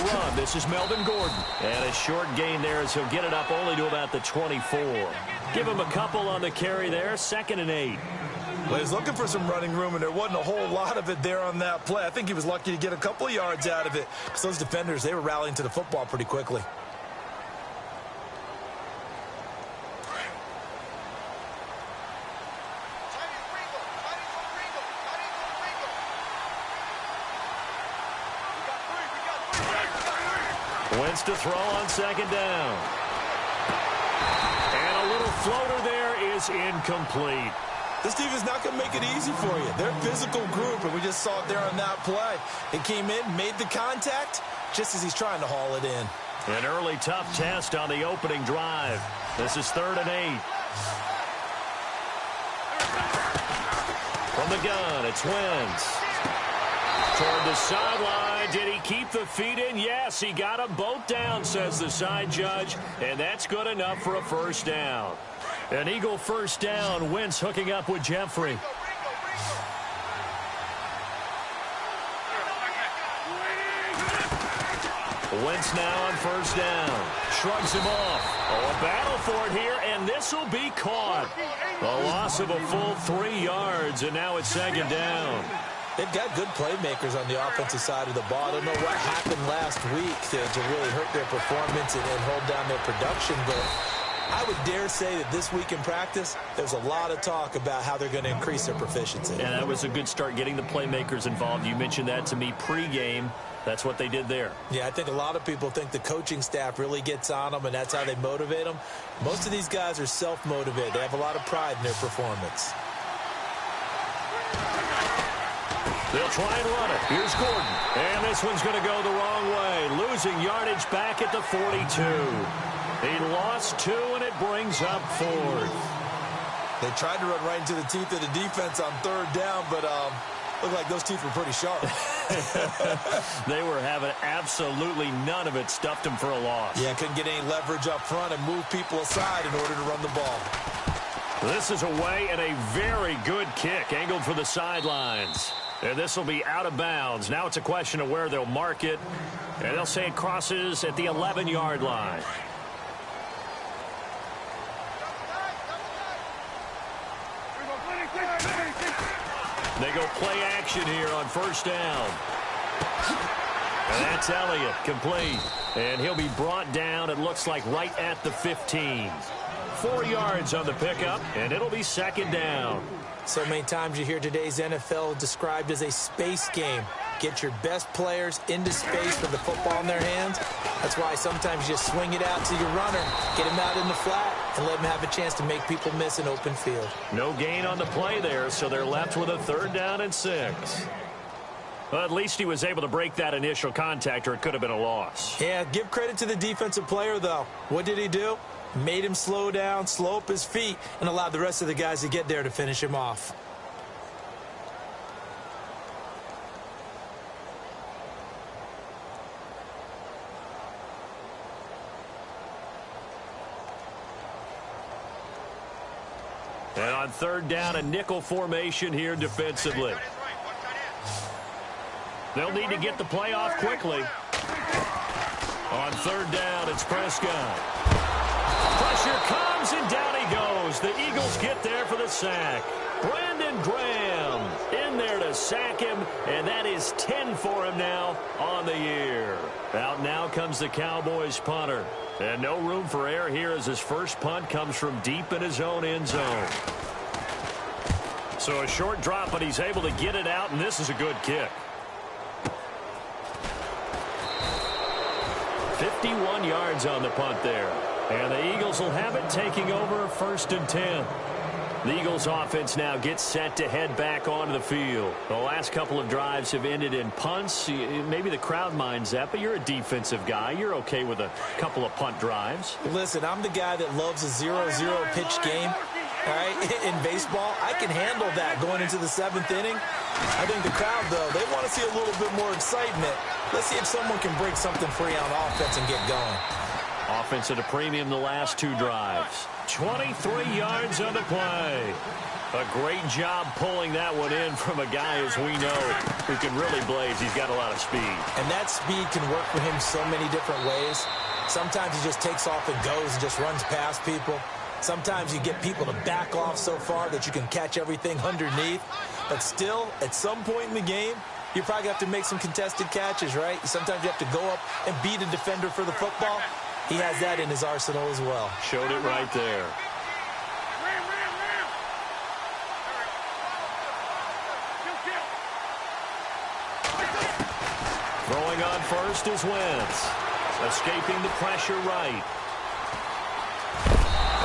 run. This is Melvin Gordon. And a short gain there as he'll get it up only to about the 24. Give him a couple on the carry there. 2nd and 8. Well, he's looking for some running room, and there wasn't a whole lot of it there on that play. I think he was lucky to get a couple of yards out of it because those defenders, they were rallying to the football pretty quickly. Wentz to throw on 2nd down. And a little floater there is incomplete. This defense is not going to make it easy for you. They're a physical group, and we just saw it there on that play. It came in, made the contact, just as he's trying to haul it in. An early tough test on the opening drive. This is 3rd and 8. From the gun, it's Wentz. Toward the sideline. Did he keep the feet in? Yes, he got them both down, says the side judge, and that's good enough for a first down. An Eagle first down. Wentz hooking up with Jeffrey. Wentz now on first down. Shrugs him off. Oh, a battle for it here, and this will be caught. A loss of a full 3 yards, and now it's 2nd down. They've got good playmakers on the offensive side of the ball. I don't know what happened last week to really hurt their performance and hold down their production, but I would dare say that this week in practice, there's a lot of talk about how they're going to increase their proficiency. And that was a good start, getting the playmakers involved. You mentioned that to me pregame. That's what they did there. Yeah, I think a lot of people think the coaching staff really gets on them, and that's how they motivate them. Most of these guys are self-motivated. They have a lot of pride in their performance. They'll try and run it. Here's Gordon. And this one's going to go the wrong way. Losing yardage back at the 42. He lost 2, and it brings up 4th. They tried to run right into the teeth of the defense on 3rd down, but looked like those teeth were pretty sharp. They were having absolutely none of it. Stuffed them for a loss. Yeah, couldn't get any leverage up front and move people aside in order to run the ball. This is away and a very good kick, angled for the sidelines. And this will be out of bounds. Now it's a question of where they'll mark it. And they'll say it crosses at the 11-yard line. They go play action here on first down. And that's Elliott, complete. And he'll be brought down, it looks like, right at the 15. 4 yards on the pickup, and it'll be 2nd down. So many times you hear today's NFL described as a space game. Get your best players into space with the football in their hands. That's why sometimes you swing it out to your runner, get him out in the flat, and let him have a chance to make people miss an open field. No gain on the play there, so they're left with a 3rd down and 6. Well, at least he was able to break that initial contact, or it could have been a loss. Yeah, give credit to the defensive player, though. What did he do? Made him slow down, slow up his feet, and allowed the rest of the guys to get there to finish him off. And on 3rd down, a nickel formation here defensively. They'll need to get the play off quickly. On 3rd down, it's Prescott. Pressure comes, and down he goes. The Eagles get there for the sack. Brandon Graham in there to sack him, and that is 10 for him now on the year. Out now comes the Cowboys punter. And no room for error here as his first punt comes from deep in his own end zone. So a short drop, but he's able to get it out, and this is a good kick. 51 yards on the punt there. And the Eagles will have it, taking over 1st and 10. The Eagles offense now gets set to head back onto the field. The last couple of drives have ended in punts. Maybe the crowd minds that, but you're a defensive guy. You're okay with a couple of punt drives. Listen, I'm the guy that loves a 0-0 pitch game. All right, in baseball, I can handle that going into the 7th inning. I think the crowd, though, they want to see a little bit more excitement. Let's see if someone can break something free on offense and get going. Offense at a premium the last 2 drives. 23 yards on the play. A great job pulling that one in from a guy, as we know, who can really blaze. He's got a lot of speed. And that speed can work for him so many different ways. Sometimes he just takes off and goes and just runs past people. Sometimes you get people to back off so far that you can catch everything underneath. But still, at some point in the game, you probably have to make some contested catches, right? Sometimes you have to go up and beat a defender for the football. He has that in his arsenal as well. Showed it right there. Throwing on first is Wentz. Escaping the pressure right.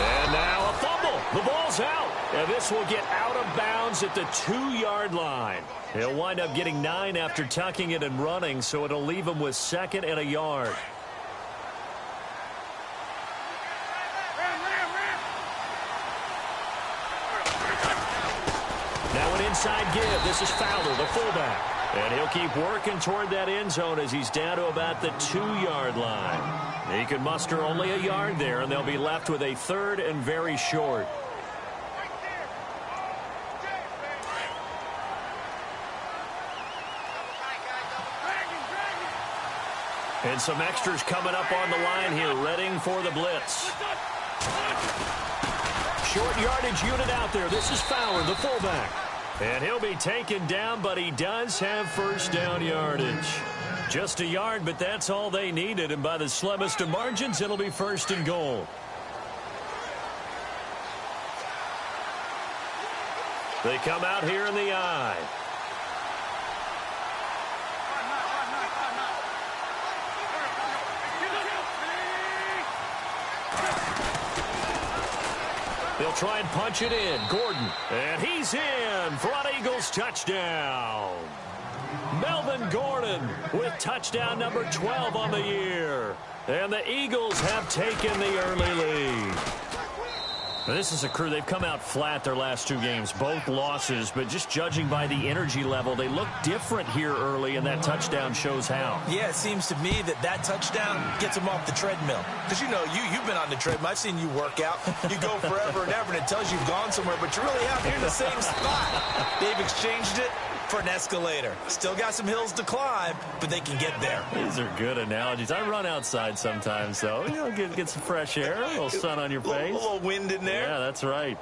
And now a fumble. The ball's out. And this will get out of bounds at the 2-yard line. He'll wind up getting 9 after tucking it and running, so it'll leave him with 2nd and a yard. Now an inside give. This is Fowler, the fullback. And he'll keep working toward that end zone as he's down to about the 2-yard line. He can muster only a yard there, and they'll be left with a 3rd and very short. And some extras coming up on the line here, readying for the blitz. Short yardage unit out there. This is Fowler, the fullback. And he'll be taken down, but he does have first down yardage. Just a yard, but that's all they needed. And by the slimmest of margins, it'll be 1st and goal. They come out here in the I. They'll try and punch it in. Gordon. And he's in for an Eagles touchdown. Melvin Gordon with touchdown number 12 on the year. And the Eagles have taken the early lead. Now, this is a crew. They've come out flat their last 2 games, both losses, but just judging by the energy level, they look different here early, and that touchdown shows how. Yeah, it seems to me that touchdown gets them off the treadmill. Because, you know, you've been on the treadmill. I've seen you work out. You go forever and ever, and it tells you you've gone somewhere, but you really haven't. You're in the same spot. They've exchanged it for an escalator. Still got some hills to climb, but they can get there. These are good analogies. I run outside sometimes, though. You know, get some fresh air, a little sun on your face. A little wind in there. Yeah, that's right.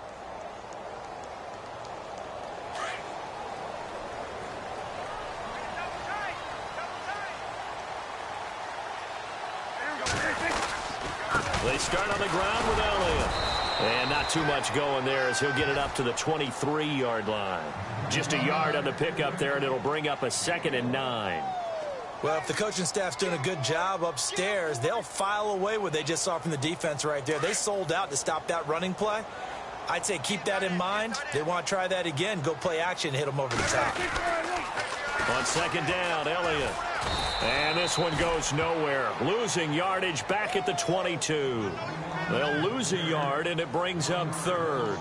They start on the ground with Elliott. And not too much going there as he'll get it up to the 23-yard line. Just a yard on the pickup there, and it'll bring up a 2nd and 9. Well, if the coaching staff's doing a good job upstairs, they'll file away what they just saw from the defense right there. They sold out to stop that running play. I'd say keep that in mind. They want to try that again. Go play action, hit them over the top. On 2nd down, Elliott. And this one goes nowhere. Losing yardage back at the 22. They'll lose a yard, and it brings up 3rd.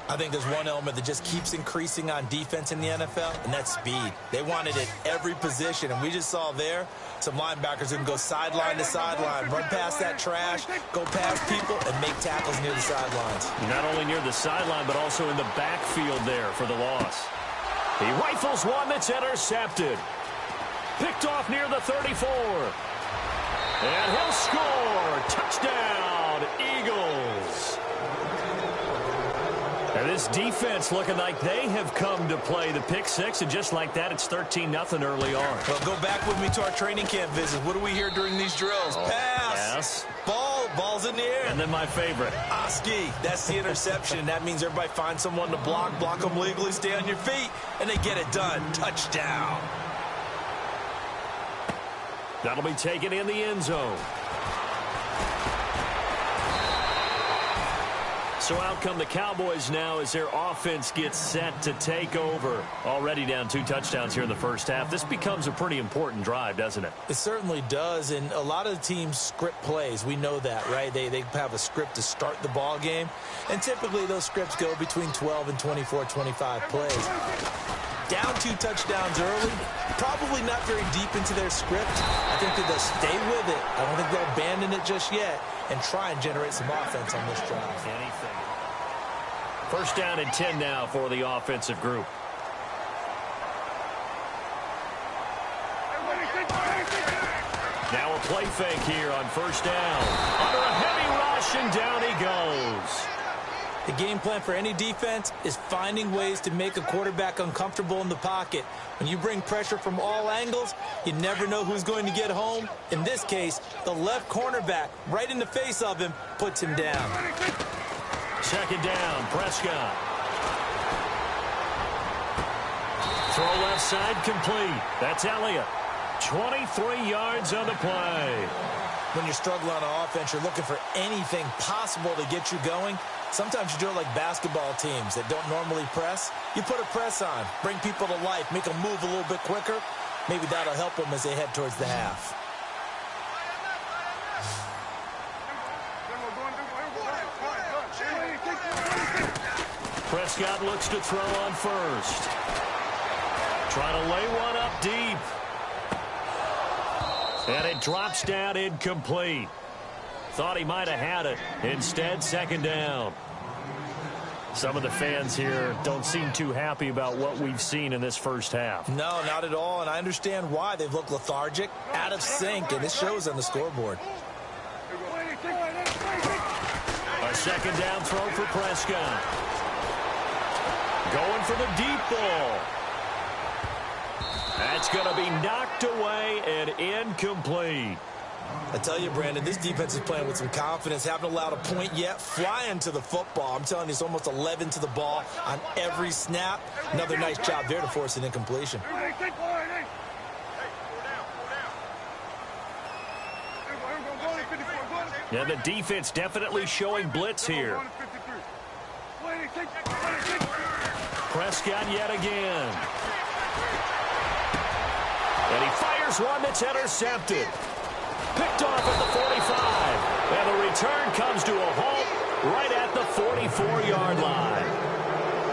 I think there's one element that just keeps increasing on defense in the NFL, and that's speed. They want it at every position, and we just saw there some linebackers who can go sideline to sideline, run past that trash, go past people, and make tackles near the sidelines. Not only near the sideline, but also in the backfield there for the loss. He rifles one that's intercepted. Picked off near the 34. And he'll score. Touchdown, Eagles. And this defense looking like they have come to play the pick 6, and just like that, it's 13-0 early on. Well, go back with me to our training camp visit. What do we hear during these drills? Pass. Ball's in the air. And then my favorite. Oski. That's the interception. That means everybody finds someone to block them legally, stay on your feet, and they get it done. Touchdown. That'll be taken in the end zone. So out come the Cowboys now as their offense gets set to take over. Already down 2 touchdowns here in the first half. This becomes a pretty important drive, doesn't it? It certainly does, and a lot of the teams script plays. We know that, right? They have a script to start the ball game, and typically those scripts go between 12 and 24, 25 plays. Down 2 touchdowns early, probably not very deep into their script. I think that they'll stay with it. I don't think they'll abandon it just yet and try and generate some offense on this drive. Anything. First down and 10 now for the offensive group. Now a play fake here on first down. Under a heavy rush, and down he goes. The game plan for any defense is finding ways to make a quarterback uncomfortable in the pocket. When you bring pressure from all angles, you never know who's going to get home. In this case, the left cornerback, right in the face of him, puts him down. Second down, Prescott. Throw left side complete. That's Elliott. 23 yards on the play. When you're struggling on offense, you're looking for anything possible to get you going. Sometimes you do it like basketball teams that don't normally press. You put a press on, bring people to life, make them move a little bit quicker. Maybe that'll help them as they head towards the half. Prescott looks to throw on first. Trying to lay one up deep. And it drops down incomplete. Thought he might have had it. Instead, second down. Some of the fans here don't seem too happy about what we've seen in this first half. No, not at all, and I understand why. They've looked lethargic, out of sync, and it shows on the scoreboard. A second down throw for Prescott. Going for the deep ball. That's going to be knocked away and incomplete. I tell you, Brandon, this defense is playing with some confidence. Haven't allowed a point yet. Flying to the football. I'm telling you, it's almost 11 to the ball on every snap. Another nice job there to force an incompletion. Yeah, the defense definitely showing blitz here. Prescott yet again. And he fires one that's intercepted. Picked off at the 45. And the return comes to a halt right at the 44-yard line.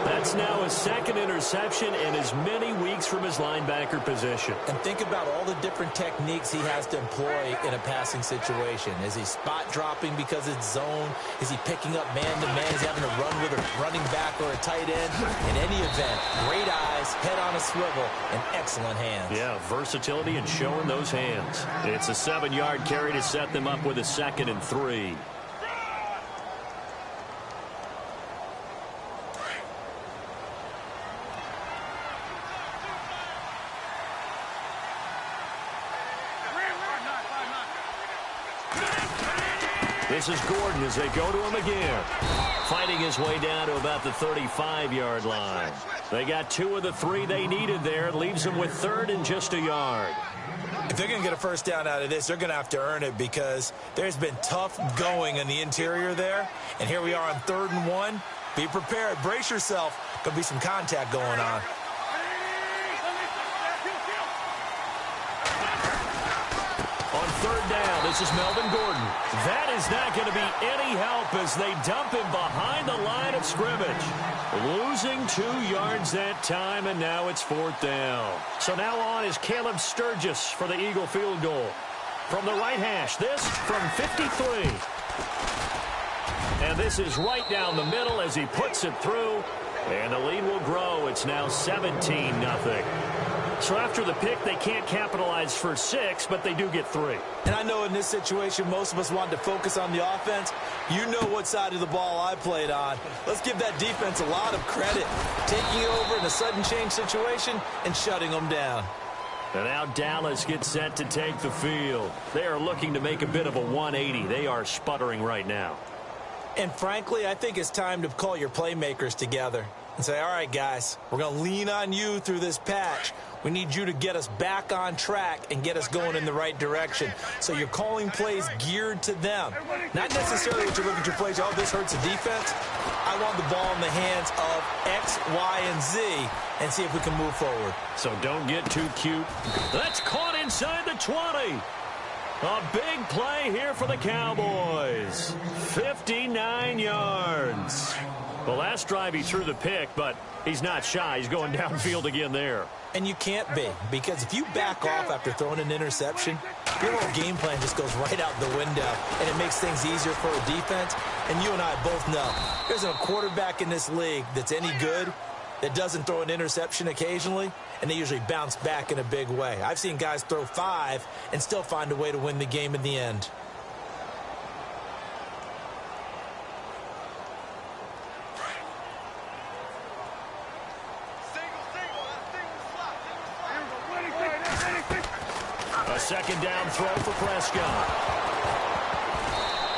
That's now his second interception in as many weeks from his linebacker position. And think about all the different techniques he has to employ in a passing situation. Is he spot dropping because it's zone? Is he picking up man-to-man? Is he having to run with a running back or a tight end? In any event, great eyes, head on a swivel, and excellent hands. Yeah, versatility and showing those hands. It's a 7-yard carry to set them up with a 2nd and 3. This is Gordon as they go to him again. Fighting his way down to about the 35-yard line. They got 2 of the 3 they needed there. It leaves them with 3rd and just a yard. If they're going to get a first down out of this, they're going to have to earn it because there's been tough going in the interior there. And here we are on 3rd and 1. Be prepared. Brace yourself. Going to be some contact going on. On 3rd down, this is Melvin Gordon. That is not going to be any help as they dump him behind the line of scrimmage. Losing 2 yards that time, and now it's 4th down. So now on is Caleb Sturgis for the Eagle field goal. From the right hash, this from 53. And this is right down the middle as he puts it through. And the lead will grow. It's now 17-0. So after the pick, they can't capitalize for 6, but they do get 3. And I know in this situation, most of us wanted to focus on the offense. You know what side of the ball I played on. Let's give that defense a lot of credit. Taking over in a sudden change situation and shutting them down. And now Dallas gets set to take the field. They are looking to make a bit of a 180. They are sputtering right now. And frankly, I think it's time to call your playmakers together and say, all right, guys, we're going to lean on you through this patch. We need you to get us back on track and get us going in the right direction. So you're calling plays geared to them. Not necessarily what you look at your plays, oh, this hurts the defense. I want the ball in the hands of X, Y, and Z and see if we can move forward. So don't get too cute. That's caught inside the 20. A big play here for the Cowboys. 59 yards. Well, last drive he threw the pick, but he's not shy. He's going downfield again there. And you can't be, because if you back off after throwing an interception, your whole game plan just goes right out the window, and it makes things easier for a defense. And you and I both know there's a quarterback in this league that's any good that doesn't throw an interception occasionally, and they usually bounce back in a big way. I've seen guys throw 5 and still find a way to win the game in the end. A second down throw for Prescott.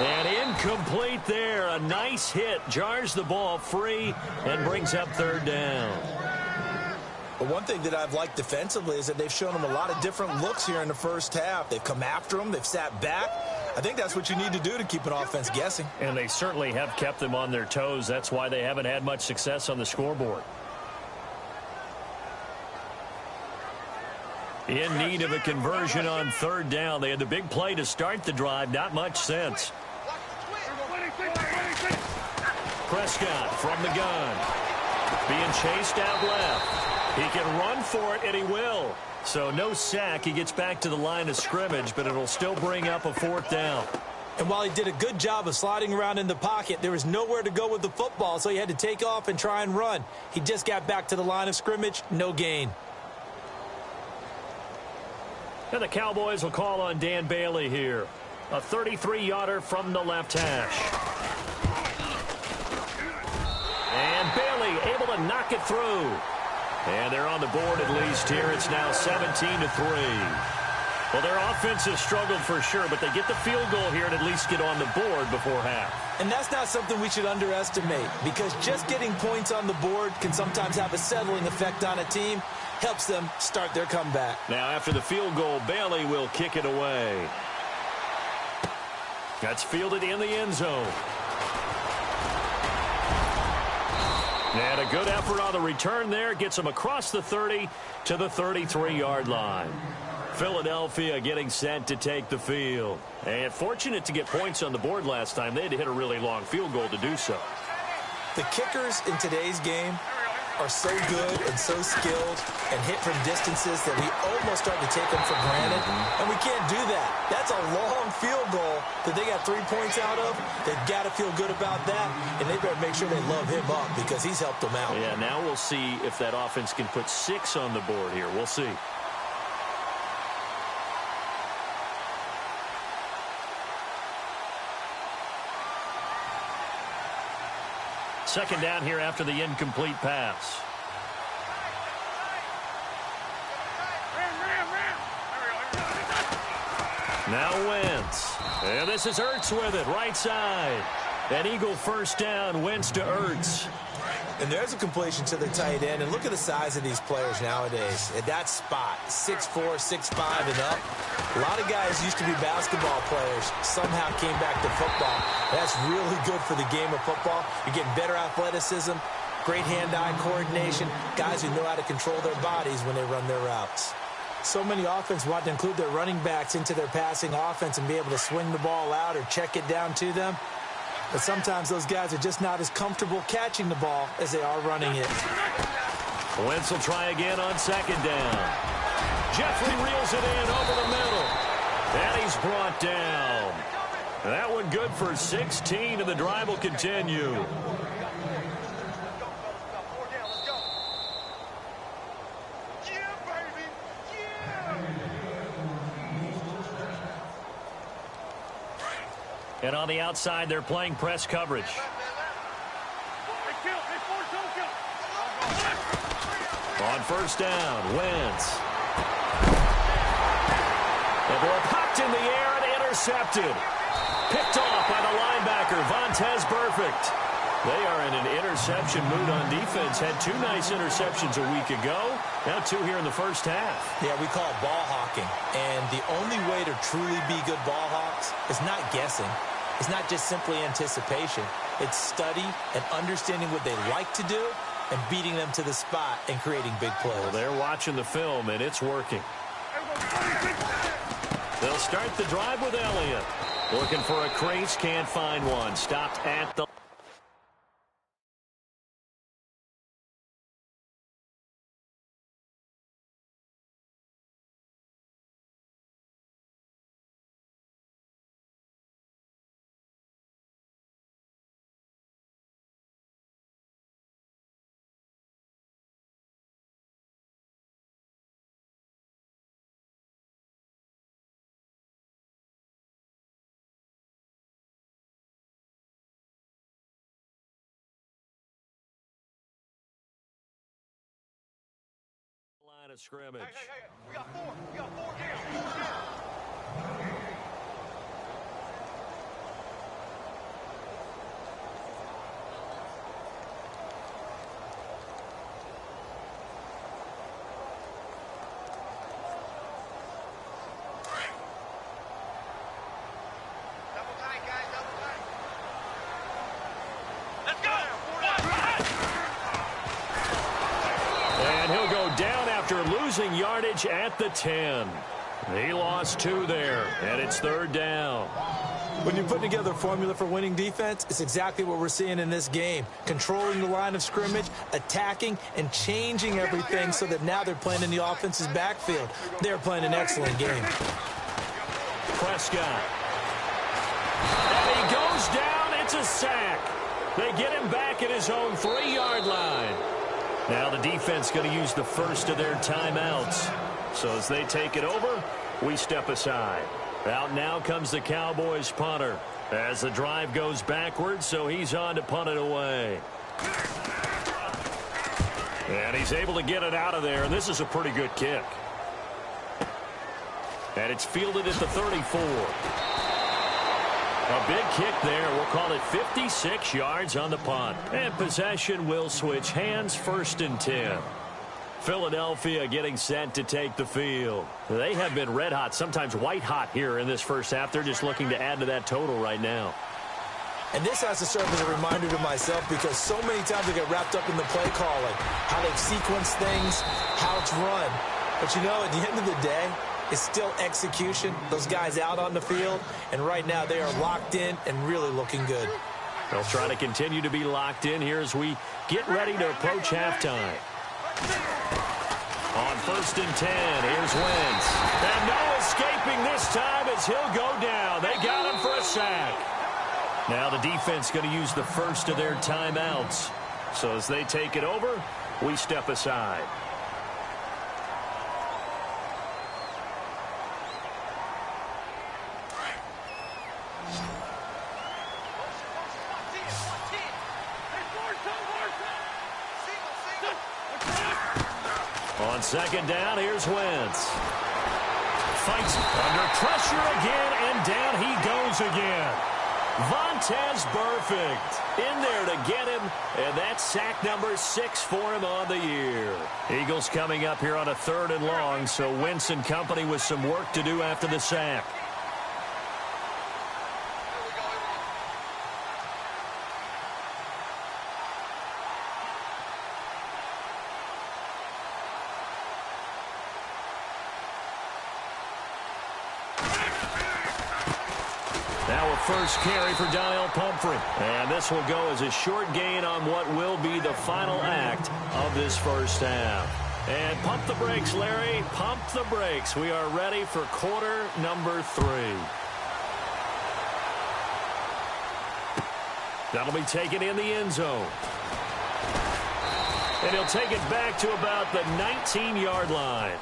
And incomplete there. A nice hit. Jars the ball free and brings up third down. But one thing that I've liked defensively is that they've shown them a lot of different looks here in the first half. They've come after them. They've sat back. I think that's what you need to do to keep an offense guessing. And they certainly have kept them on their toes. That's why they haven't had much success on the scoreboard. In need of a conversion on third down. They had the big play to start the drive. Not much sense. Prescott from the gun. Being chased out left. He can run for it, and he will. So no sack. He gets back to the line of scrimmage, but it'll still bring up a fourth down. And while he did a good job of sliding around in the pocket, there was nowhere to go with the football, so he had to take off and try and run. He just got back to the line of scrimmage. No gain. And the Cowboys will call on Dan Bailey here. A 33-yarder from the left hash. And Bailey able to knock it through. And they're on the board at least here. It's now 17-3. Well, their offense has struggled for sure, but they get the field goal here and at least get on the board before half. And that's not something we should underestimate, because just getting points on the board can sometimes have a settling effect on a team. Helps them start their comeback. Now, after the field goal, Bailey will kick it away. That's fielded in the end zone. And a good effort on the return there. Gets him across the 30 to the 33-yard line. Philadelphia getting set to take the field. And fortunate to get points on the board last time. They had to hit a really long field goal to do so. The kickers in today's game are so good and so skilled and hit from distances that we almost start to take them for granted. And we can't do that. That's a long field goal that they got 3 points out of. They've got to feel good about that, and they better make sure they love him up because he's helped them out. Yeah, now we'll see if that offense can put 6 on the board here. We'll see. Second down here after the incomplete pass. Now Wentz. And this is Ertz with it, right side. An Eagle first down, Wentz to Ertz. And there's a completion to the tight end. And look at the size of these players nowadays. At that spot, 6'4", 6'5", and up. A lot of guys used to be basketball players, somehow came back to football. That's really good for the game of football. You're getting better athleticism, great hand-eye coordination, guys who know how to control their bodies when they run their routes. So many offenses want to include their running backs into their passing offense and be able to swing the ball out or check it down to them. But sometimes those guys are just not as comfortable catching the ball as they are running it. Wentz will try again on second down. Jeffrey reels it in over the middle. And he's brought down. That one good for 16, and the drive will continue. And on the outside, they're playing press coverage. On first down, Wentz. The ball popped in the air and intercepted. Picked off by the linebacker, Vontaze Burfict. They are in an interception mood on defense. Had 2 nice interceptions a week ago. Now 2 here in the first half. Yeah, we call it ball hawking. And the only way to truly be good ball hawks is not guessing. It's not just simply anticipation. It's study and understanding what they like to do and beating them to the spot and creating big plays. Well, they're watching the film, and it's working. They'll start the drive with Elliott. Looking for a crease, can't find one. Stopped at the of scrimmage. Hey, we got four. We got four down. Double tight, guys. Double tight. Let's go. And he'll go down after losing yardage at the 10. He lost 2 there, and it's 3rd down. When you put together a formula for winning defense, it's exactly what we're seeing in this game. Controlling the line of scrimmage, attacking, and changing everything so that now they're playing in the offense's backfield. They're playing an excellent game. Prescott. And he goes down. It's a sack. They get him back at his own 3-yard line. Now the defense going to use the first of their timeouts. So as they take it over, we step aside. Out now comes the Cowboys punter as the drive goes backwards, so he's on to punt it away. And he's able to get it out of there, and this is a pretty good kick. And it's fielded at the 34. A big kick there. We'll call it 56 yards on the punt. And possession will switch hands, 1st and 10. Philadelphia getting set to take the field. They have been red hot, sometimes white hot here in this first half. They're just looking to add to that total right now. And this has to serve as a reminder to myself because so many times I get wrapped up in the play calling, how they've sequenced things, how it's run. But you know, at the end of the day, it's still execution. Those guys out on the field, and right now they are locked in and really looking good. They'll try to continue to be locked in here as we get ready to approach halftime. On 1st and 10, here's Wentz. And no escaping this time as he'll go down. They got him for a sack. Now the defense going to use the first of their timeouts. So as they take it over, we step aside. On 2nd down, here's Wentz. Fights under pressure again, and down he goes again. Vontaze Burfict in there to get him, and that's sack number 6 for him on the year. Eagles coming up here on a 3rd and long, so Wentz and company with some work to do after the sack. Now a first carry for Daniel Pumphrey. And this will go as a short gain on what will be the final act of this first half. And pump the brakes, Larry. Pump the brakes. We are ready for quarter number 3. That'll be taken in the end zone. And he'll take it back to about the 19-yard line.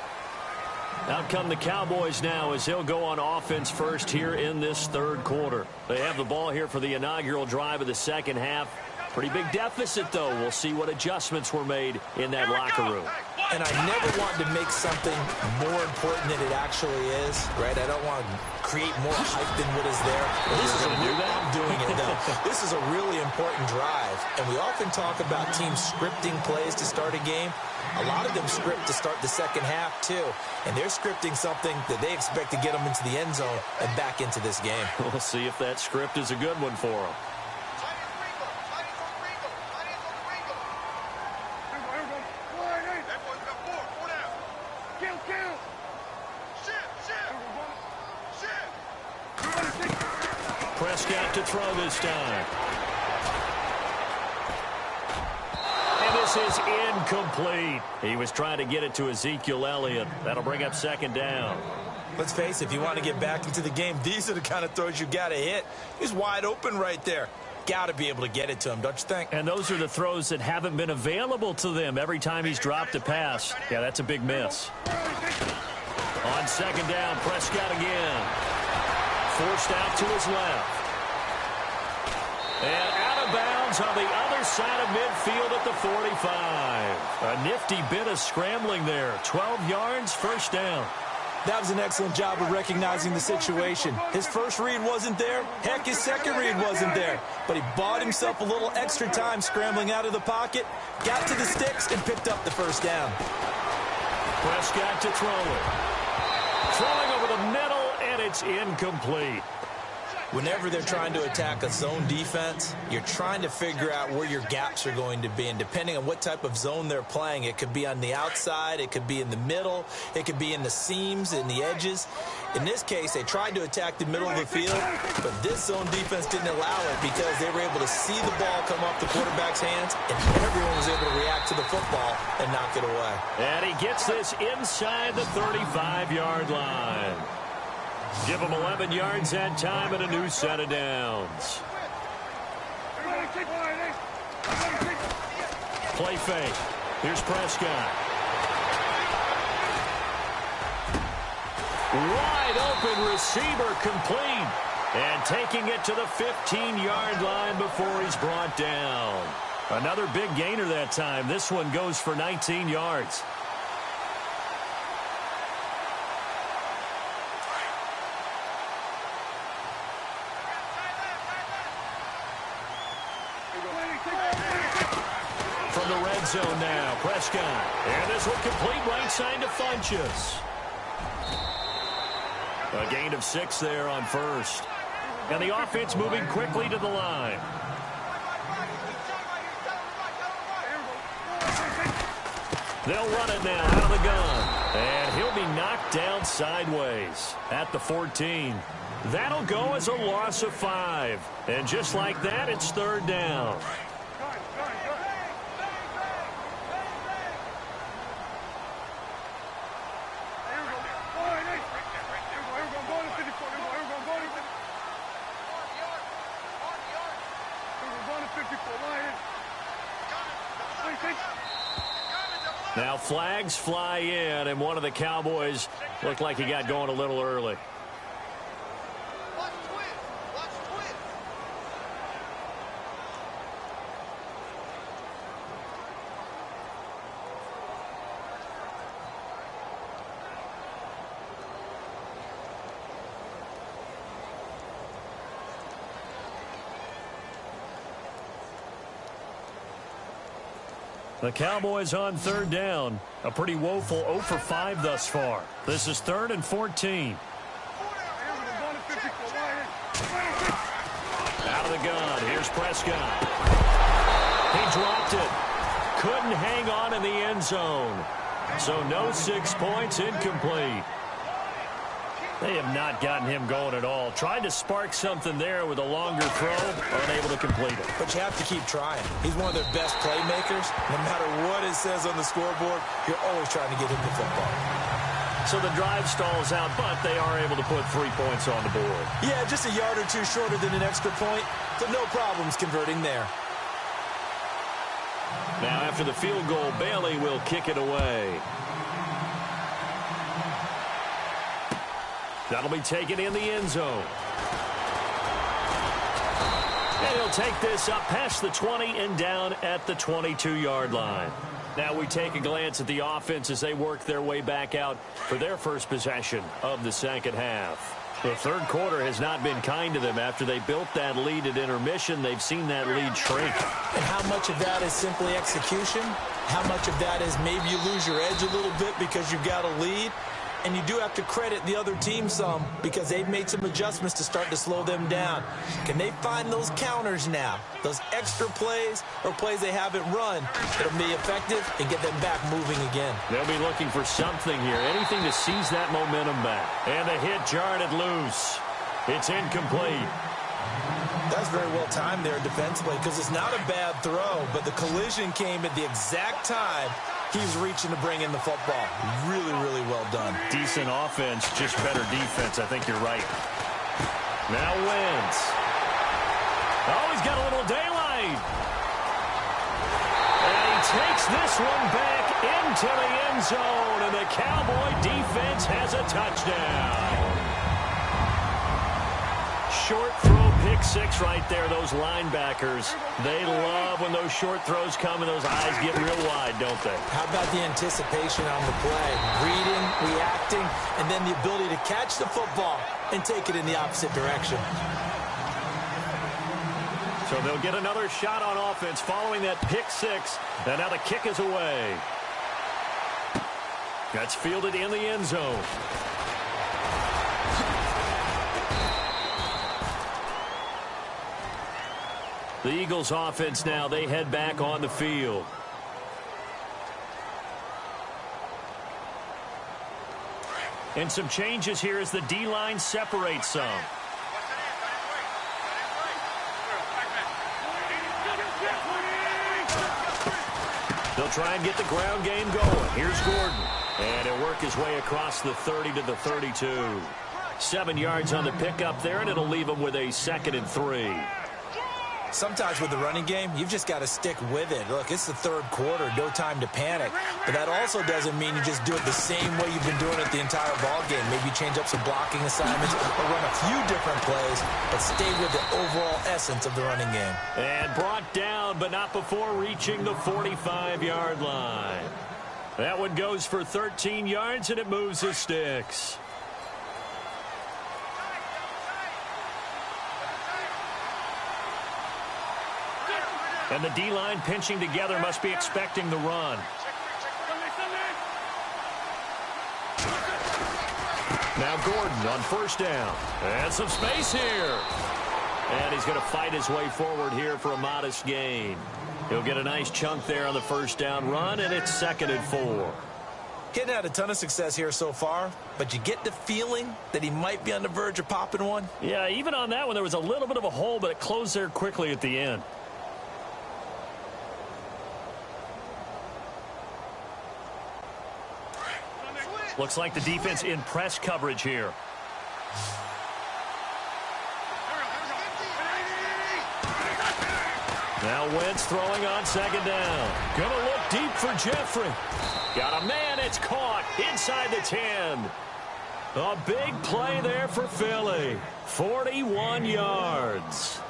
Out come the Cowboys now as they'll go on offense first here in this 3rd quarter. They have the ball here for the inaugural drive of the second half. Pretty big deficit, though. We'll see what adjustments were made in that locker room. And I never want to make something more important than it actually is, right? I don't want to create more hype than what is there. This is I'm doing it, though. This is a really important drive. And we often talk about teams scripting plays to start a game. A lot of them script to start the second half, too. And they're scripting something that they expect to get them into the end zone and back into this game. We'll see if that script is a good one for them. Prescott to throw this time. And this is incomplete. He was trying to get it to Ezekiel Elliott. That'll bring up 2nd down. Let's face it, if you want to get back into the game, these are the kind of throws you got to hit. He's wide open right there. Got to be able to get it to him, don't you think? And those are the throws that haven't been available to them every time he's dropped a pass. Yeah, that's a big miss. On 2nd down, Prescott again. Forced out to his left. And out of bounds. downs on the other side of midfield at the 45. A nifty bit of scrambling there. 12 yards, first down. That was an excellent job of recognizing the situation. His first read wasn't there. Heck, his second read wasn't there. But he bought himself a little extra time scrambling out of the pocket, got to the sticks, and picked up the first down. Prescott to throw it. Throwing over the middle, and it's incomplete. Whenever they're trying to attack a zone defense, you're trying to figure out where your gaps are going to be. And depending on what type of zone they're playing, it could be on the outside, it could be in the middle, it could be in the seams, in the edges. In this case, they tried to attack the middle of the field, but this zone defense didn't allow it because they were able to see the ball come off the quarterback's hands, and everyone was able to react to the football and knock it away. And he gets this inside the 35-yard line. Give him 11 yards that time and a new set of downs. Play fake. Here's Prescott. Wide open receiver complete. And taking it to the 15-yard line before he's brought down. Another big gainer that time. This one goes for 19 yards. From the red zone now, Prescott. And this will complete right side to Funchess. A gain of 6 there on first. And the offense moving quickly to the line. They'll run it now out of the gun. And he'll be knocked down sideways at the 14. That'll go as a loss of 5. And just like that, it's third down. Now flags fly in, and one of the Cowboys looked like he got going a little early. The Cowboys on third down. A pretty woeful 0 for 5 thus far. This is 3rd and 14. Out of the gun. Here's Prescott. He dropped it. Couldn't hang on in the end zone. So no 6 points, incomplete. They have not gotten him going at all. Tried to spark something there with a longer throw, unable to complete it. But you have to keep trying. He's one of their best playmakers. No matter what it says on the scoreboard, you're always trying to get him the football. So the drive stalls out, but they are able to put 3 points on the board. Yeah, just a yard or two shorter than an extra point, so no problems converting there. Now after the field goal, Bailey will kick it away. That'll be taken in the end zone. And he'll take this up past the 20 and down at the 22-yard line. Now we take a glance at the offense as they work their way back out for their first possession of the second half. The third quarter has not been kind to them. After they built that lead at intermission, they've seen that lead shrink. And how much of that is simply execution? How much of that is maybe you lose your edge a little bit because you've got a lead? And you do have to credit the other team some because they've made some adjustments to start to slow them down. Can they find those counters now, those extra plays or plays they haven't run that'll be effective and get them back moving again? They'll be looking for something here, anything to seize that momentum back. And the hit jarred it loose. It's incomplete. That's very well timed there defensively because it's not a bad throw, but the collision came at the exact time he was reaching to bring in the football. Really, really well done. Decent offense, just better defense. I think you're right. Now Wentz. Oh, he's got a little daylight. And he takes this one back into the end zone, and the Cowboy defense has a touchdown. Short throw pick pick six right there. Those linebackers, they love when those short throws come and those eyes get real wide, don't they? How about the anticipation on the play? Reading, reacting, and then the ability to catch the football and take it in the opposite direction. So they'll get another shot on offense following that pick six. And now the kick is away. That's fielded in the end zone. The Eagles offense now, they head back on the field. And some changes here as the D-line separates some. They'll try and get the ground game going. Here's Gordon. And he'll work his way across the 30 to the 32. 7 yards on the pickup there, and it'll leave him with a 2nd and 3. Sometimes with the running game, you've just got to stick with it. Look, it's the third quarter, no time to panic. But that also doesn't mean you just do it the same way you've been doing it the entire ball game. Maybe change up some blocking assignments or run a few different plays, but stay with the overall essence of the running game. And brought down, but not before reaching the 45-yard line. That one goes for 13 yards, and it moves the sticks. And the D-line pinching together, must be expecting the run. Now Gordon on first down. And some space here. And he's going to fight his way forward here for a modest gain. He'll get a nice chunk there on the first down run, and it's 2nd and 4. Getting had a ton of success here so far, but you get the feeling that he might be on the verge of popping one. Yeah, even on that one, there was a little bit of a hole, but it closed there quickly at the end. Looks like the defense in press coverage here. Now Wentz throwing on 2nd down. Gonna look deep for Jeffrey. Got a man, it's caught inside the 10. A big play there for Philly. 41 yards.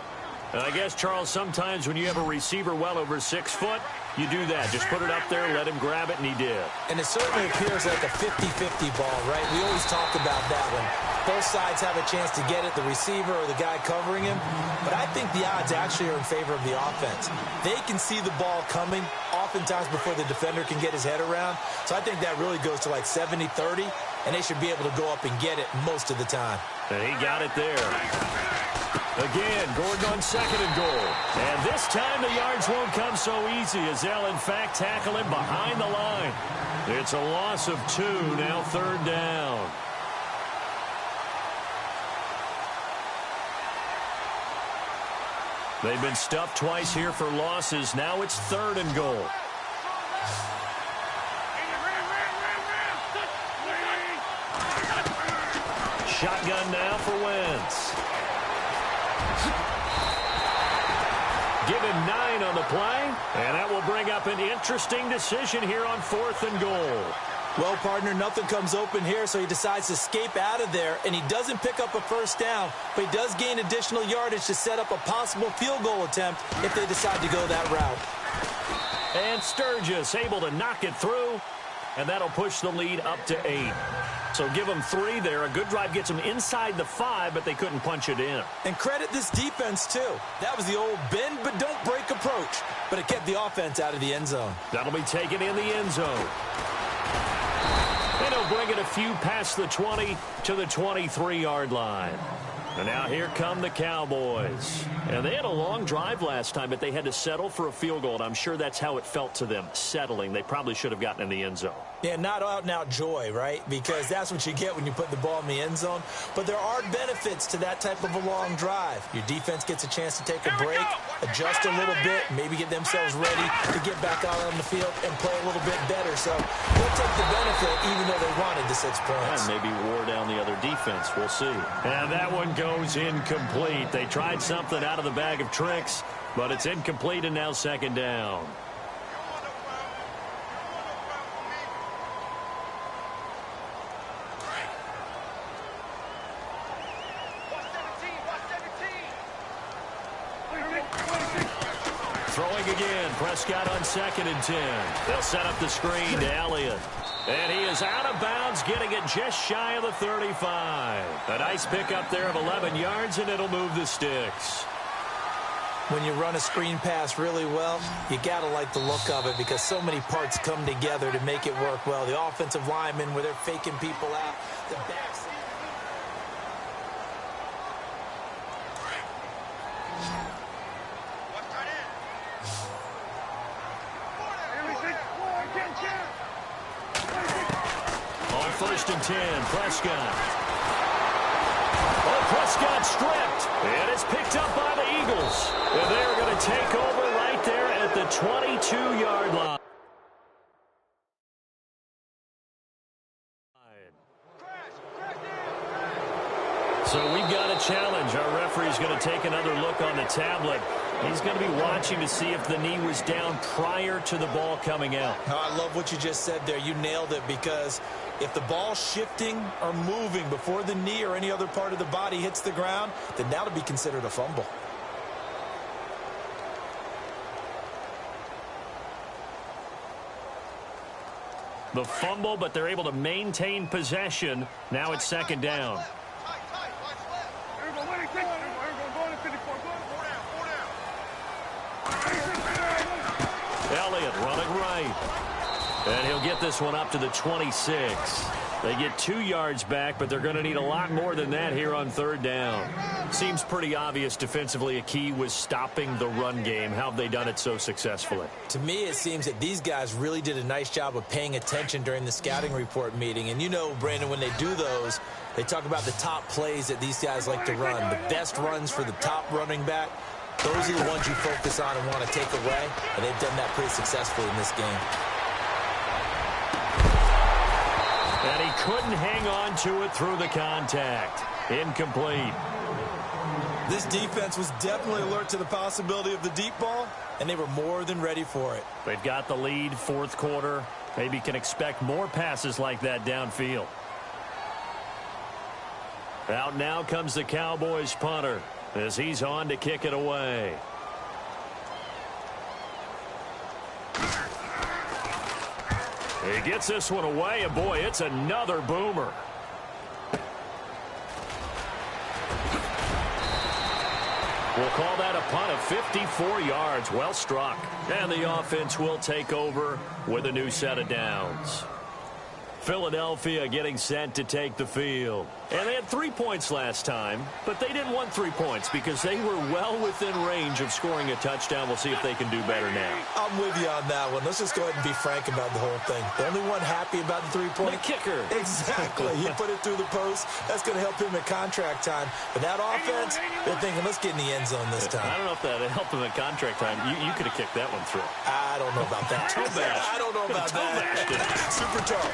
And I guess, Charles, sometimes when you have a receiver well over 6 foot, you do that. Just put it up there, let him grab it, and he did. And it certainly appears like a 50-50 ball, right? We always talk about that when both sides have a chance to get it, the receiver or the guy covering him. But I think the odds actually are in favor of the offense. They can see the ball coming oftentimes before the defender can get his head around. So I think that really goes to like 70-30, and they should be able to go up and get it most of the time. And he got it there. Again, Gordon on 2nd and goal. And this time the yards won't come so easy as they'll, in fact, tackle him behind the line. It's a loss of 2, now 3rd down. They've been stuffed twice here for losses. Now it's 3rd and goal. Shotgun now for Wentz. Give him 9 on the play, and that will bring up an interesting decision here on 4th and goal. Well, partner, nothing comes open here, so he decides to escape out of there, and he doesn't pick up a first down, but he does gain additional yardage to set up a possible field goal attempt if they decide to go that route. And Sturgis able to knock it through, and that'll push the lead up to 8. So give them 3 there. A good drive gets them inside the 5, but they couldn't punch it in. And credit this defense, too. That was the old bend but don't break approach, but it kept the offense out of the end zone. That'll be taken in the end zone. And he'll bring it a few past the 20 to the 23-yard line. And now here come the Cowboys. And they had a long drive last time, but they had to settle for a field goal. And I'm sure that's how it felt to them, settling. They probably should have gotten in the end zone. Yeah, not out-and-out joy, right? Because that's what you get when you put the ball in the end zone. But there are benefits to that type of a long drive. Your defense gets a chance to take a break, adjust a little bit, maybe get themselves ready to get back out on the field and play a little bit better. So they'll take the benefit even though they wanted the 6 points. And maybe wore down the other defense. We'll see. And that one goes incomplete. They tried something out of the bag of tricks, but it's incomplete and now 2nd down. Throwing again. Prescott on 2nd and 10. They'll set up the screen to Elliott. And he is out of bounds, getting it just shy of the 35. A nice pickup there of 11 yards, and it'll move the sticks. When you run a screen pass really well, you got to like the look of it because so many parts come together to make it work well. The offensive linemen, where they're faking people out. The backs. On 1st and 10, Prescott. Oh, Prescott stripped. And it's picked up by the Eagles. And they're going to take over right there at the 22-yard line. So we've got a challenge. Our referee's going to take another look on the tablet. He's going to be watching to see if the knee was down prior to the ball coming out. Oh, I love what you just said there. You nailed it, because if the ball's shifting or moving before the knee or any other part of the body hits the ground, then that'll be considered a fumble. The fumble, but they're able to maintain possession. Now it's 2nd down. Elliott running right. And he'll get this one up to the 26. They get 2 yards back, but they're going to need a lot more than that here on 3rd down. Seems pretty obvious defensively a key was stopping the run game. How have they done it so successfully? To me, it seems that these guys really did a nice job of paying attention during the scouting report meeting. And you know, Brandon, when they do those, they talk about the top plays that these guys like to run. The best runs for the top running back. Those are the ones you focus on and want to take away. And they've done that pretty successfully in this game. And he couldn't hang on to it through the contact. Incomplete. This defense was definitely alert to the possibility of the deep ball, and they were more than ready for it. They've got the lead, 4th quarter. Maybe can expect more passes like that downfield. Out now comes the Cowboys punter as he's on to kick it away. He gets this one away, and boy, it's another boomer. We'll call that a punt of 54 yards. Well struck. And the offense will take over with a new set of downs. Philadelphia getting set to take the field. And they had 3 points last time, but they didn't want 3 points because they were well within range of scoring a touchdown. We'll see if they can do better now. I'm with you on that one. Let's just go ahead and be frank about the whole thing. The only one happy about the 3-point. The kicker. Exactly. He put it through the post. That's going to help him at contract time. But that offense, they're thinking, let's get in the end zone this time. I don't know if that helped him at contract time. You could have kicked that one through. I don't know about that. I don't know about that. Super tough.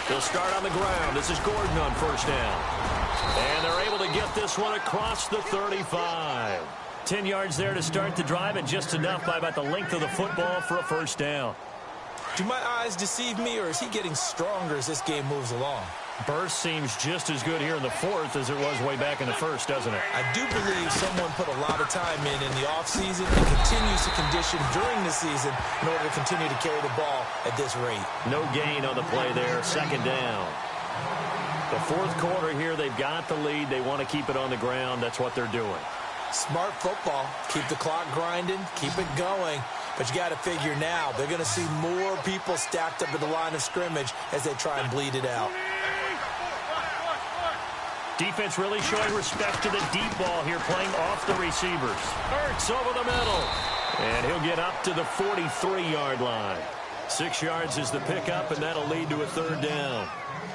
They'll start on the ground. This is Gordon on 1st down. And they're able to get this one across the 35. 10 yards there to start the drive, and just enough by about the length of the football for a 1st down. Do my eyes deceive me, or is he getting stronger as this game moves along? Burst seems just as good here in the 4th as it was way back in the 1st, doesn't it? I do believe someone put a lot of time in the offseason and continues to condition during the season in order to continue to carry the ball at this rate. No gain on the play there. 2nd down. The 4th quarter here, they've got the lead. They want to keep it on the ground. That's what they're doing. Smart football. Keep the clock grinding. Keep it going. But you got to figure now, they're going to see more people stacked up at the line of scrimmage as they try and bleed it out. Defense really showing respect to the deep ball here, playing off the receivers. Hurts over the middle. And he'll get up to the 43-yard line. 6 yards is the pickup, and that'll lead to a 3rd down.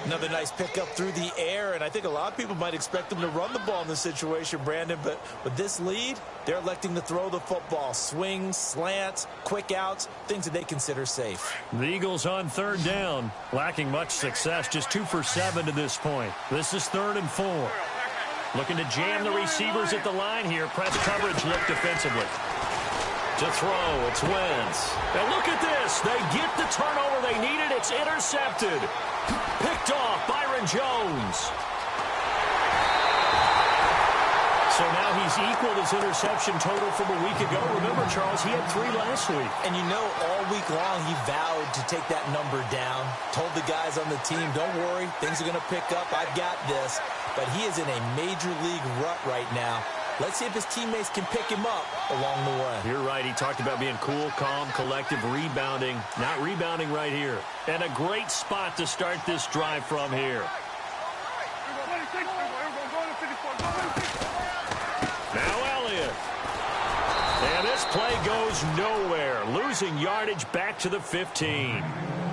Another nice pickup through the air, and I think a lot of people might expect them to run the ball in this situation, Brandon, but with this lead, they're electing to throw the football. Swings, slants, quick outs, things that they consider safe. The Eagles on 3rd down, lacking much success, just 2 for 7 to this point. This is 3rd and 4. Looking to jam the receivers at the line here. Press coverage look defensively. To throw, it's Wentz. And look at this. They get the turnover they needed. It's intercepted. Picked off Byron Jones. So now he's equaled his interception total from a week ago. Remember, Charles, he had 3 last week. And you know, all week long, he vowed to take that number down. Told the guys on the team, don't worry, things are going to pick up. I've got this. But he is in a major league rut right now. Let's see if his teammates can pick him up along the way. You're right. He talked about being cool, calm, collective, rebounding. Not rebounding right here. And a great spot to start this drive from here. Now Elliott. And this play goes nowhere. Losing yardage back to the 15.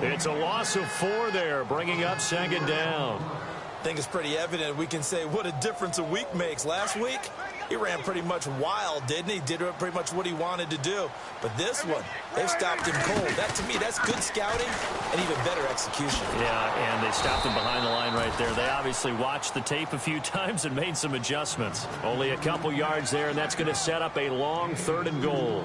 It's a loss of 4 there, bringing up 2nd down. I think it's pretty evident. We can say what a difference a week makes. Last week, he ran pretty much wild, didn't he? Did pretty much what he wanted to do. But this one, they've stopped him cold. That, to me, that's good scouting and even better execution. Yeah, and they stopped him behind the line right there. They obviously watched the tape a few times and made some adjustments. Only a couple yards there, and that's going to set up a long 3rd and goal.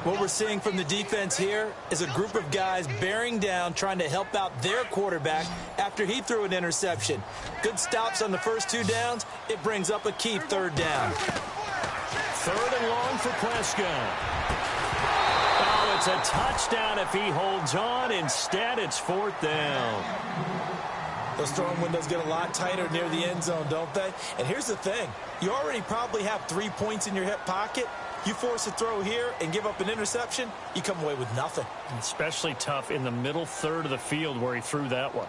What we're seeing from the defense here is a group of guys bearing down, trying to help out their quarterback after he threw an interception. Good stops on the first 2 downs. It brings up a key 3rd down. 3rd and long for Prescott. Oh, it's a touchdown if he holds on. Instead, it's 4th down. Those throwing windows get a lot tighter near the end zone, don't they? And here's the thing. You already probably have 3 points in your hip pocket. You force a throw here and give up an interception, you come away with nothing. Especially tough in the middle 3rd of the field where he threw that one.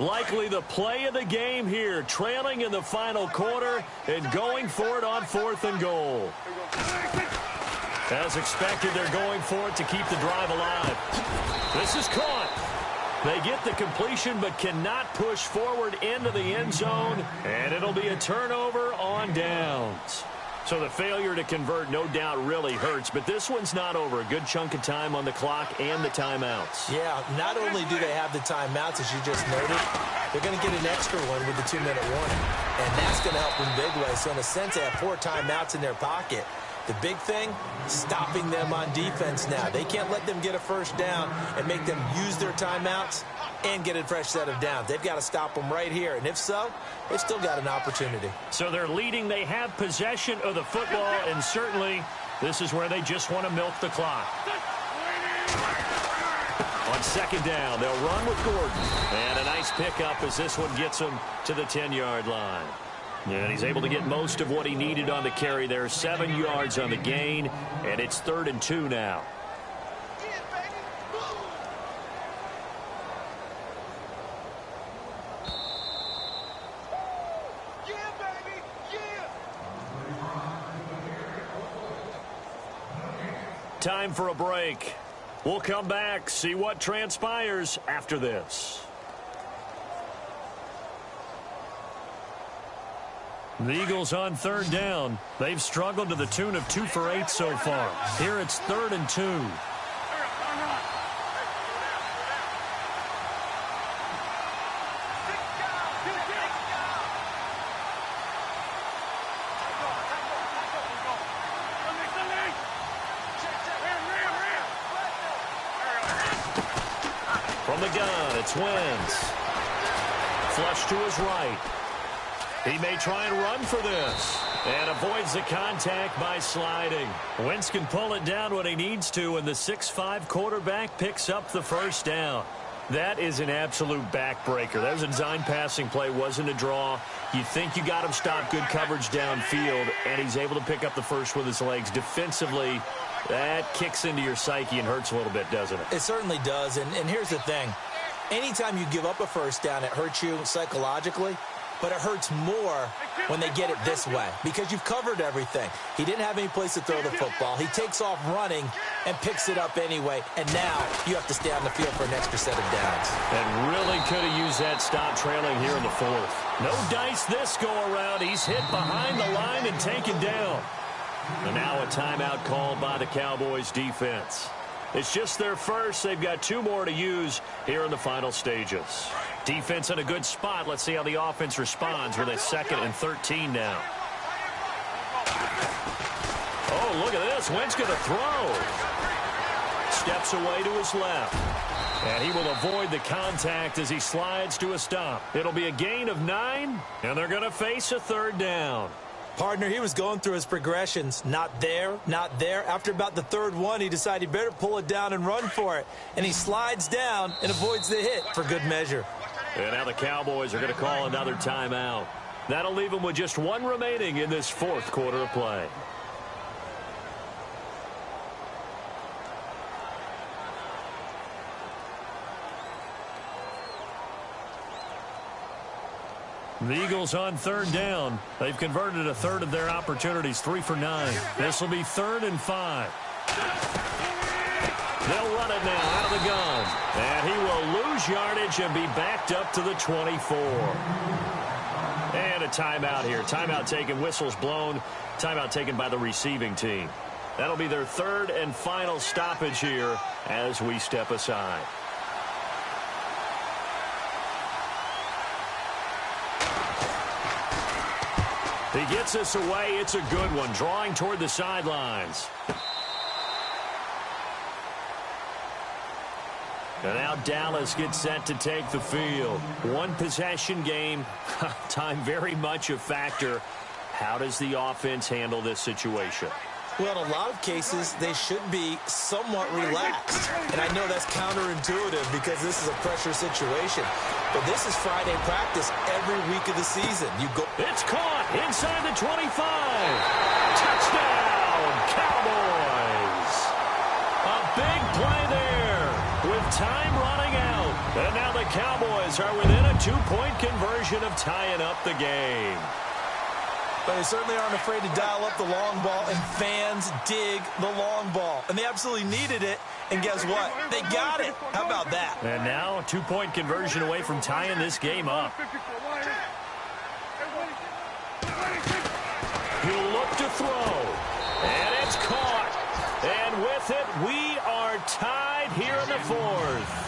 Likely the play of the game here, trailing in the final quarter and going for it on 4th and goal. As expected, they're going for it to keep the drive alive. This is caught. They get the completion but cannot push forward into the end zone, and it'll be a turnover on downs. So the failure to convert no doubt really hurts, but this one's not over. A good chunk of time on the clock and the timeouts. Yeah, not only do they have the timeouts, as you just noted, they're going to get an extra one with the 2-minute warning. And that's going to help in big ways. So in a sense, they have 4 timeouts in their pocket. The big thing, stopping them on defense now. They can't let them get a 1st down and make them use their timeouts and get a fresh set of downs. They've got to stop them right here. And if so, they've still got an opportunity. So they're leading. They have possession of the football, and certainly this is where they just want to milk the clock. On 2nd down, they'll run with Gordon. And a nice pickup as this one gets them to the 10-yard line. And he's able to get most of what he needed on the carry there. 7 yards on the gain, and it's 3rd and 2 now. Time for a break. We'll come back, see what transpires after this. The Eagles on 3rd down. They've struggled to the tune of 2 for 8 so far. Here it's 3rd and 2. From the gun, it's Wentz. Flush to his right. He may try and run for this. And avoids the contact by sliding. Wentz can pull it down when he needs to, and the 6'5" quarterback picks up the 1st down. That is an absolute backbreaker. That was a design passing play, wasn't a draw. You think you got him stopped, good coverage downfield, and he's able to pick up the 1st with his legs. Defensively, that kicks into your psyche and hurts a little bit, doesn't it? It certainly does, and here's the thing. Anytime you give up a 1st down, it hurts you psychologically. But it hurts more when they get it this way because you've covered everything. He didn't have any place to throw the football. He takes off running and picks it up anyway. And now you have to stay on the field for an extra set of downs. And really could have used that stop trailing here in the 4th. No dice this go-around. He's hit behind the line and taken down. And now a timeout called by the Cowboys defense. It's just their first. They've got 2 more to use here in the final stages. Defense in a good spot. Let's see how the offense responds with a 2nd and 13 now. Oh, Oh, look at this. Wentz going to throw. Steps away to his left. And he will avoid the contact as he slides to a stop. It'll be a gain of 9, and they're going to face a third down. Partner, he was going through his progressions. Not there, not there. After about the third one, he decided he better pull it down and run for it. And he slides down and avoids the hit for good measure. And now the Cowboys are going to call another timeout. That'll leave them with just 1 remaining in this fourth quarter of play. The Eagles on third down. They've converted a third of their opportunities, 3 for 9. This will be 3rd and 5. They'll run it now out of the gun. And he will lose yardage and be backed up to the 24. And a timeout here. Timeout taken, whistles blown. Timeout taken by the receiving team. That'll be their 3rd and final stoppage here as we step aside. He gets us away. It's a good one. Drawing toward the sidelines. And now Dallas gets set to take the field. 1 possession game. Time very much a factor. How does the offense handle this situation? Well, in a lot of cases, they should be somewhat relaxed. And I know that's counterintuitive because this is a pressure situation. But this is Friday practice every week of the season. It's caught inside the 25. Touchdown, Cowboys. A big play there with time running out. And now the Cowboys are within a 2-point conversion of tying up the game. But they certainly aren't afraid to dial up the long ball, and fans dig the long ball. And they absolutely needed it, and guess what? They got it. How about that? And now a 2-point conversion away from tying this game up. He'll look to throw, and it's caught. And with it, we are tied here in the 4th.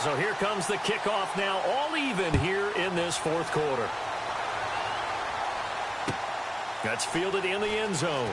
So here comes the kickoff now, all even here in this 4th quarter. That's fielded in the end zone.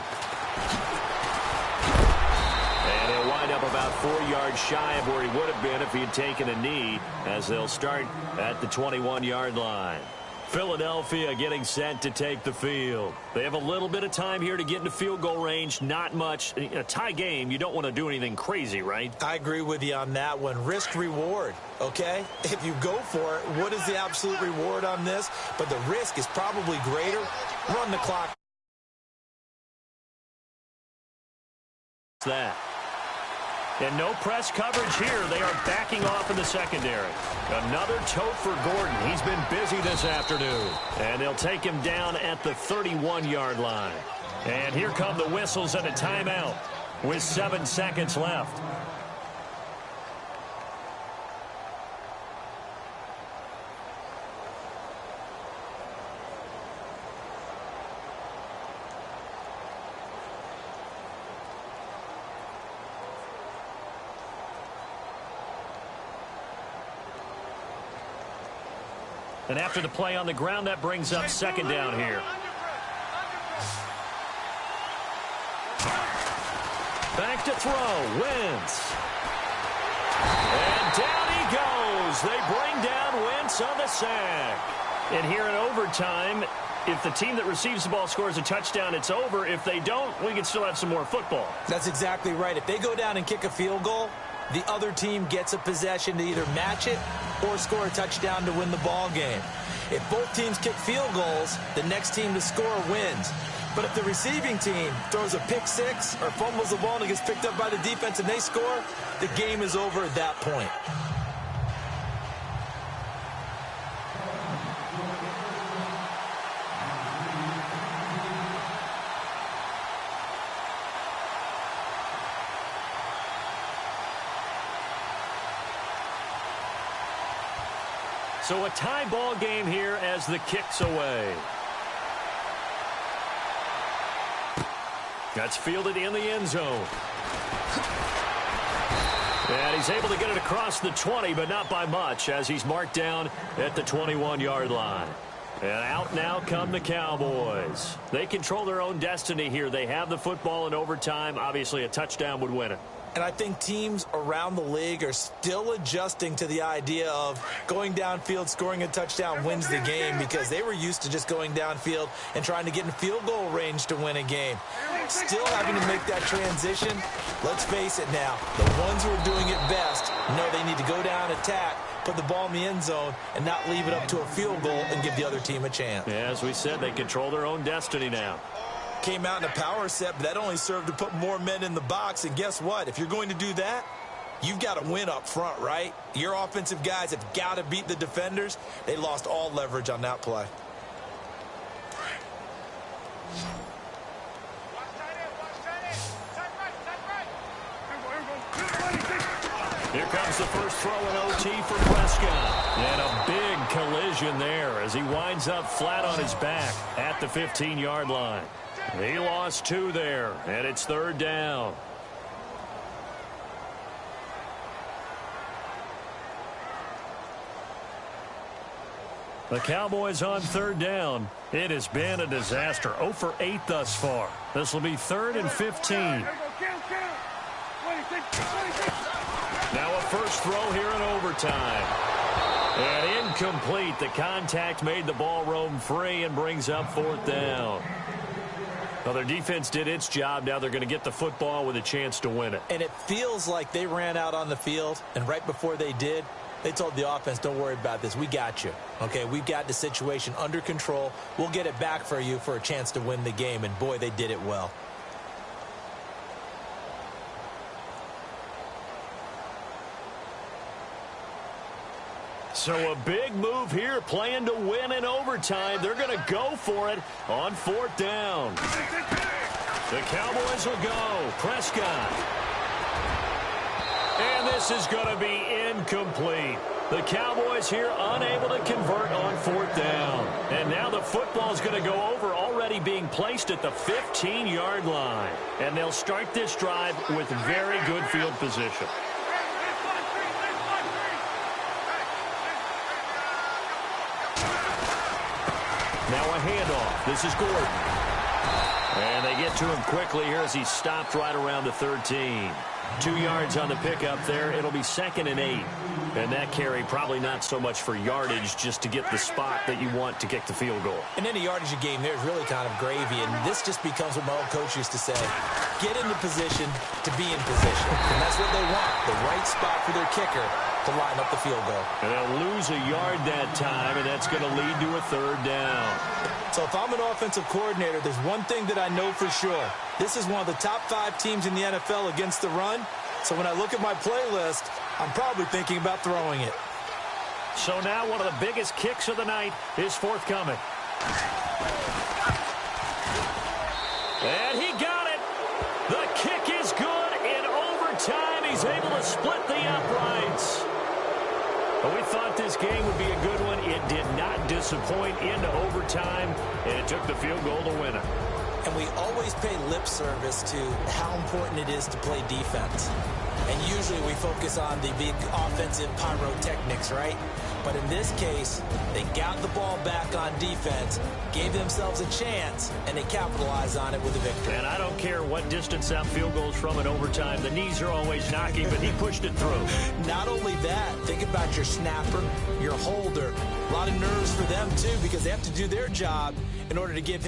And he'll wind up about 4 yards shy of where he would have been if he had taken a knee, as they'll start at the 21-yard line. Philadelphia getting set to take the field. They have a little bit of time here to get into field goal range. Not much. In a tie game, you don't want to do anything crazy, right? I agree with you on that one. Risk-reward, okay? If you go for it, what is the absolute reward on this? But the risk is probably greater. Run the clock. That. And no press coverage here. They are backing off in the secondary. Another tote for Gordon. He's been busy this afternoon. And they'll take him down at the 31-yard line. And here come the whistles and a timeout with 7 seconds left. And after the play on the ground, that brings up 2nd down here. Back to throw. Wentz. And down he goes. They bring down Wentz on the sack. And here in overtime, if the team that receives the ball scores a touchdown, it's over. If they don't, we can still have some more football. That's exactly right. If they go down and kick a field goal, the other team gets a possession to either match it or score a touchdown to win the ball game. If both teams kick field goals, the next team to score wins. But if the receiving team throws a pick six or fumbles the ball and it gets picked up by the defense and they score, the game is over at that point. So a tie ball game here as the kick's away. That's fielded in the end zone. And he's able to get it across the 20, but not by much, as he's marked down at the 21-yard line. And out now come the Cowboys. They control their own destiny here. They have the football in overtime. Obviously, a touchdown would win it. And I think teams around the league are still adjusting to the idea of going downfield, scoring a touchdown wins the game, because they were used to just going downfield and trying to get in field goal range to win a game. Still having to make that transition. Let's face it now, the ones who are doing it best know they need to go down, attack, put the ball in the end zone, and not leave it up to a field goal and give the other team a chance. Yeah, as we said, they control their own destiny now. Came out in a power set, but that only served to put more men in the box. And guess what? If you're going to do that, you've got to win up front, right? Your offensive guys have got to beat the defenders. They lost all leverage on that play. Here comes the first throw in OT for Prescott. And a big collision there as he winds up flat on his back at the 15-yard line. He lost 2 there, and it's 3rd down. The Cowboys on 3rd down. It has been a disaster. 0 for 8 thus far. This will be 3rd and 15. Now a first throw here in overtime. And incomplete. The contact made the ball roam free and brings up 4th down. Well, their defense did its job. Now they're going to get the football with a chance to win it. And it feels like they ran out on the field, and right before they did, they told the offense, don't worry about this. We got you. Okay, we've got the situation under control. We'll get it back for you for a chance to win the game. And, boy, they did it well. So a big move here, playing to win in overtime. They're going to go for it on 4th down. The Cowboys will go. Prescott. And this is going to be incomplete. The Cowboys here unable to convert on 4th down. And now the football is going to go over, already being placed at the 15-yard line. And they'll start this drive with very good field position. Now a handoff. This is Gordon. And they get to him quickly here as he's stopped right around the 13. 2 yards on the pickup there. It'll be 2nd and 8. And that carry probably not so much for yardage, just to get the spot that you want to kick the field goal. And any yardage you gain there is really kind of gravy. And this just becomes what my old coach used to say. Get in the position to be in position. And that's what they want. The right spot for their kicker to line up the field goal. And they'll lose a yard that time, and that's going to lead to a 3rd down. So if I'm an offensive coordinator, there's one thing that I know for sure. This is one of the top 5 teams in the NFL against the run. So when I look at my playlist, I'm probably thinking about throwing it. So now one of the biggest kicks of the night is forthcoming. And he got it. The kick is good in overtime. He's able to split the uprights. But we thought this game would be a good one. It did not disappoint into overtime, and it took the field goal to win it. And we always pay lip service to how important it is to play defense. And usually we focus on the big offensive pyrotechnics, right? But in this case, they got the ball back on defense, gave themselves a chance, and they capitalized on it with a victory. And I don't care what distance that field goes from in overtime. The knees are always knocking, but he pushed it through. Not only that, think about your snapper, your holder. A lot of nerves for them, too, because they have to do their job in order to give him